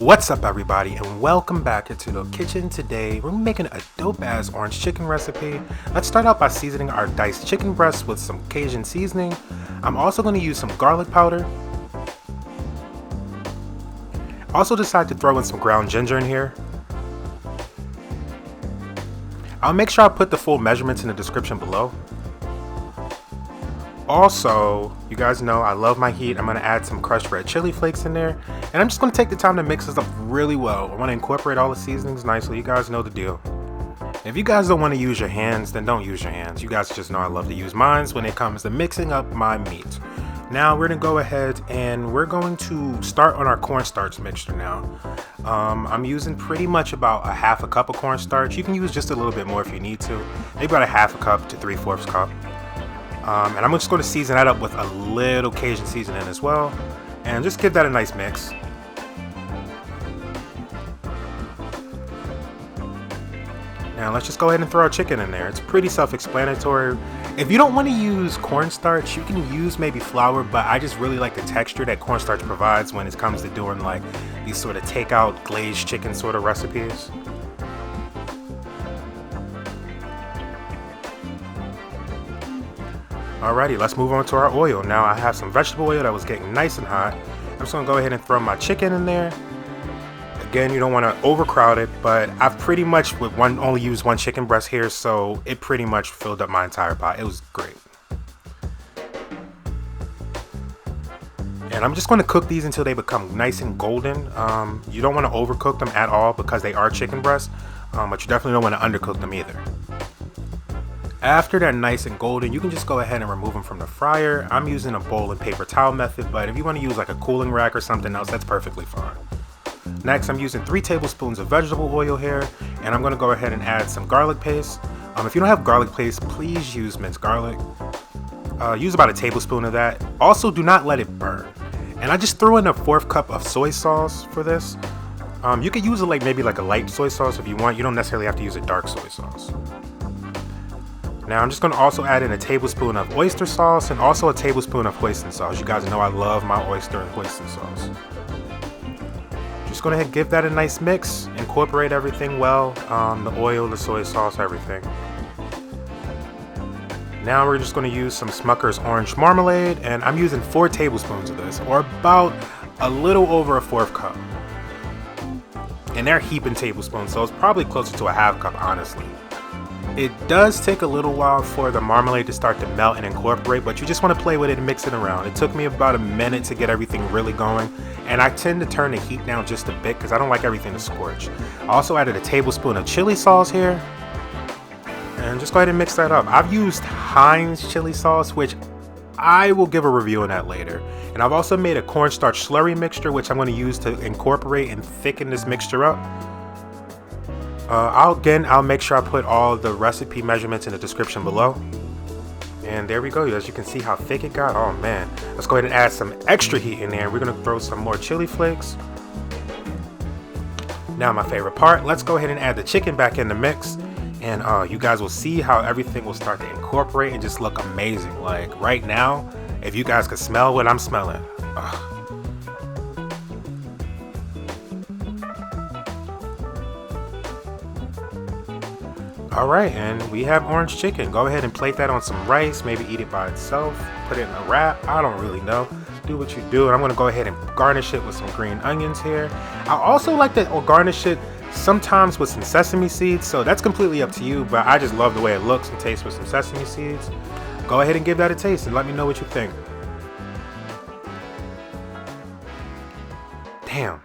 What's up everybody and welcome back into the kitchen. Today we're making a dope ass orange chicken recipe. Let's start out by seasoning our diced chicken breasts with some Cajun seasoning. I'm also going to use some garlic powder. Also decided to throw in some ground ginger in here. I'll make sure I put the full measurements in the description below. Also, you guys know I love my heat. I'm going to add some crushed red chili flakes in there. And I'm just going to take the time to mix this up really well. I want to incorporate all the seasonings nicely. You guys know the deal. If you guys don't want to use your hands, then don't use your hands. You guys just know I love to use mine when it comes to mixing up my meat. Now we're going to go ahead and we're going to start on our cornstarch mixture now. I'm using pretty much about a half a cup of cornstarch. You can use just a little bit more if you need to. Maybe about a half a cup to 3/4 cup. And I'm just going to season that up with a little Cajun seasoning as well. And just give that a nice mix. Now let's just go ahead and throw our chicken in there. It's pretty self-explanatory. If you don't want to use cornstarch, you can use maybe flour, but I just really like the texture that cornstarch provides when it comes to doing like these sort of takeout glazed chicken sort of recipes. Alrighty, let's move on to our oil. Now I have some vegetable oil that was getting nice and hot. I'm just gonna go ahead and throw my chicken in there. Again, you don't want to overcrowd it, but I've pretty much only used one chicken breast here, so it pretty much filled up my entire pot. It was great. And I'm just going to cook these until they become nice and golden. You don't want to overcook them at all because they are chicken breasts, but you definitely don't want to undercook them either. After they're nice and golden, you can just go ahead and remove them from the fryer. I'm using a bowl and paper towel method, but if you want to use like a cooling rack or something else, that's perfectly fine. Next, I'm using 3 tablespoons of vegetable oil here, and I'm going to go ahead and add some garlic paste. If you don't have garlic paste, please use minced garlic. Use about a tablespoon of that. Also, do not let it burn. And I just threw in a 1/4 cup of soy sauce for this. You could use maybe a light soy sauce if you want. You don't necessarily have to use a dark soy sauce. Now I'm just going to also add in a tablespoon of oyster sauce and also a tablespoon of Hoisin sauce. You guys know I love my oyster and Hoisin sauce. Just go ahead and give that a nice mix. Incorporate everything well. The oil, the soy sauce, everything. Now we're just going to use some Smucker's orange marmalade, and I'm using 4 tablespoons of this, or about a little over a 1/4 cup. And they're heaping tablespoons, so it's probably closer to a 1/2 cup, honestly. It does take a little while for the marmalade to start to melt and incorporate, but you just want to play with it and mix it around. It took me about a minute to get everything really going, and I tend to turn the heat down just a bit because I don't like everything to scorch. I also added a tablespoon of chili sauce here, and just go ahead and mix that up. I've used Heinz chili sauce, which I will give a review on that later. And I've also made a cornstarch slurry mixture, which I'm going to use to incorporate and thicken this mixture up. I'll make sure I put all the recipe measurements in the description below. And there we go. As you can see how thick it got. Oh man. Let's go ahead and add some extra heat in there. We're going to throw some more chili flakes. Now my favorite part. Let's go ahead and add the chicken back in the mix. And you guys will see how everything will start to incorporate and just look amazing. Like right now, if you guys could smell what I'm smelling. Alright, and we have orange chicken. Go ahead and plate that on some rice, maybe eat it by itself, put it in a wrap, I don't really know. Do what you do, and I'm going to go ahead and garnish it with some green onions here. I also like to garnish it sometimes with some sesame seeds, so that's completely up to you, but I just love the way it looks and tastes with some sesame seeds. Go ahead and give that a taste and let me know what you think. Damn.